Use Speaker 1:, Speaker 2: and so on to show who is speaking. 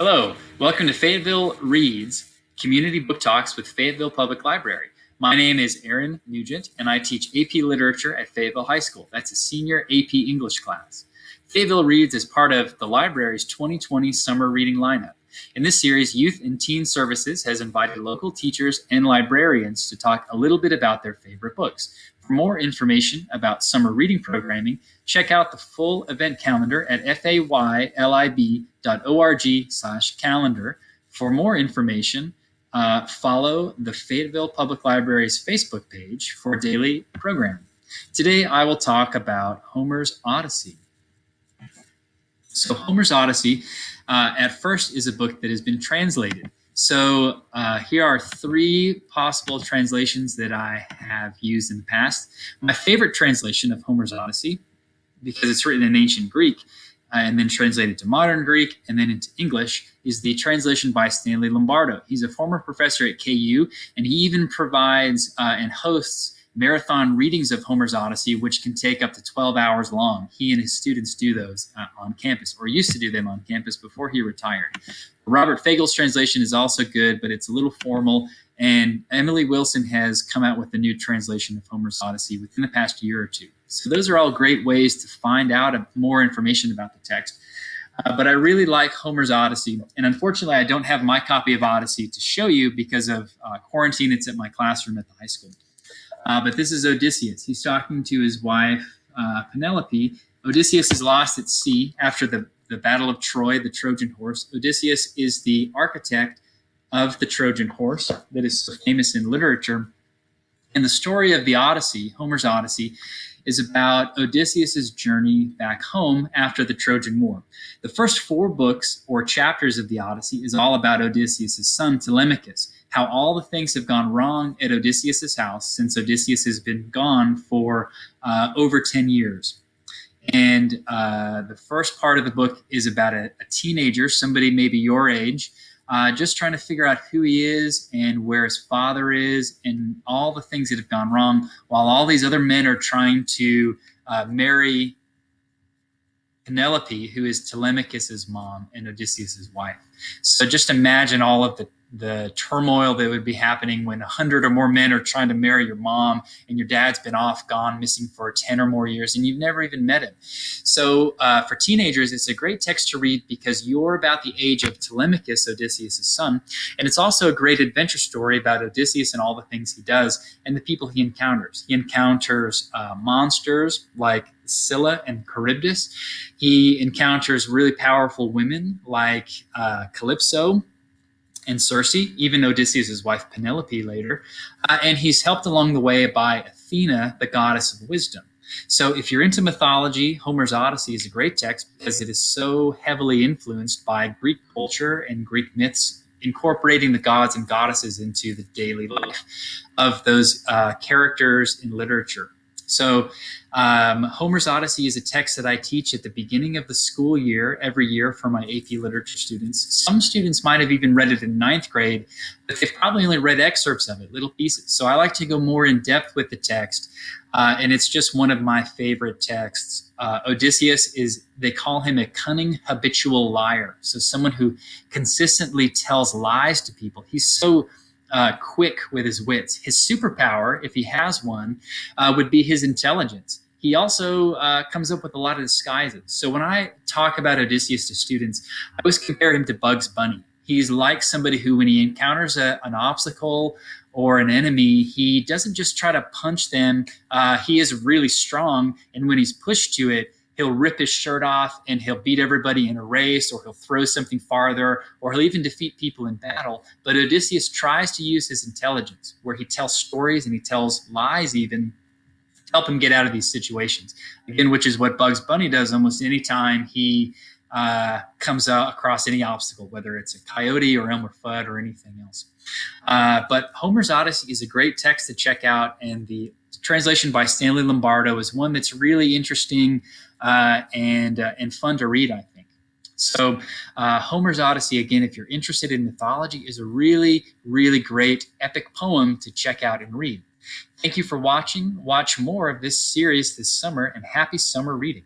Speaker 1: Hello, welcome to Fayetteville Reads, Community Book Talks with Fayetteville Public Library. My name is Aaron Nugent, and I teach AP Literature at Fayetteville High School. That's a senior AP English class. Fayetteville Reads is part of the library's 2020 summer reading lineup. In this series, Youth and Teen Services has invited local teachers and librarians to talk a little bit about their favorite books. For more information about summer reading programming, check out the full event calendar at faylib.org/calendar. For more information, follow the Fayetteville Public Library's Facebook page for daily programming. Today, I will talk about Homer's Odyssey. So Homer's Odyssey, at first, is a book that has been translated. So here are three possible translations that I have used in the past. My favorite translation of Homer's Odyssey, because it's written in ancient Greek and then translated to modern Greek and then into English, is the translation by Stanley Lombardo. He's a former professor at KU, and he even provides and hosts marathon readings of Homer's Odyssey, which can take up to 12 hours long. He and his students do those on campus, or used to do them on campus before he retired. Robert Fagel's translation is also good, but it's a little formal, and Emily Wilson has come out with a new translation of Homer's Odyssey within the past year or two. So those are all great ways to find out more information about the text. But I really like Homer's Odyssey, and unfortunately I don't have my copy of Odyssey to show you because of quarantine. It's at my classroom at the high school. But this is Odysseus. He's talking to his wife, Penelope. Odysseus is lost at sea after the Battle of Troy, the Trojan horse. Odysseus is the architect of the Trojan horse that is so famous in literature. And the story of the Odyssey, Homer's Odyssey, is about Odysseus's journey back home after the Trojan War. The first 4 books or chapters of the Odyssey is all about Odysseus's son, Telemachus, how all the things have gone wrong at Odysseus's house since Odysseus has been gone for over 10 years. And the first part of the book is about a teenager, somebody maybe your age, just trying to figure out who he is and where his father is and all the things that have gone wrong, while all these other men are trying to marry Penelope, who is Telemachus's mom and Odysseus's wife. So just imagine all of the turmoil that would be happening when 100 or more men are trying to marry your mom, and your dad's been gone, missing for 10 or more years, and you've never even met him. So for teenagers, it's a great text to read because you're about the age of Telemachus, Odysseus' son, and it's also a great adventure story about Odysseus and all the things he does and the people he encounters. He encounters monsters like Scylla and Charybdis. He encounters really powerful women like Calypso and Circe, even Odysseus' wife Penelope later, and he's helped along the way by Athena, the goddess of wisdom. So if you're into mythology, Homer's Odyssey is a great text because it is so heavily influenced by Greek culture and Greek myths, incorporating the gods and goddesses into the daily life of those characters in literature. So Homer's Odyssey is a text that I teach at the beginning of the school year every year for my AP Literature students. Some students might have even read it in 9th grade, but they've probably only read excerpts of it, little pieces. So I like to go more in depth with the text, and it's just one of my favorite texts. Odysseus they call him a cunning habitual liar. So someone who consistently tells lies to people. He's so quick with his wits. His superpower, if he has one, would be his intelligence. He also comes up with a lot of disguises. So when I talk about Odysseus to students, I always compare him to Bugs Bunny. He's like somebody who, when he encounters an obstacle or an enemy, he doesn't just try to punch them. He is really strong, and when he's pushed to it, he'll rip his shirt off and he'll beat everybody in a race, or he'll throw something farther, or he'll even defeat people in battle. But Odysseus tries to use his intelligence, where he tells stories and he tells lies even, to help him get out of these situations. Again, which is what Bugs Bunny does almost any time he comes across any obstacle, whether it's a coyote or Elmer Fudd or anything else. But Homer's Odyssey is a great text to check out, and the translation by Stanley Lombardo is one that's really interesting and fun to read, I think. So Homer's Odyssey, again, if you're interested in mythology, is a really, really great epic poem to check out and read. Thank you for watching. Watch more of this series this summer, and happy summer reading.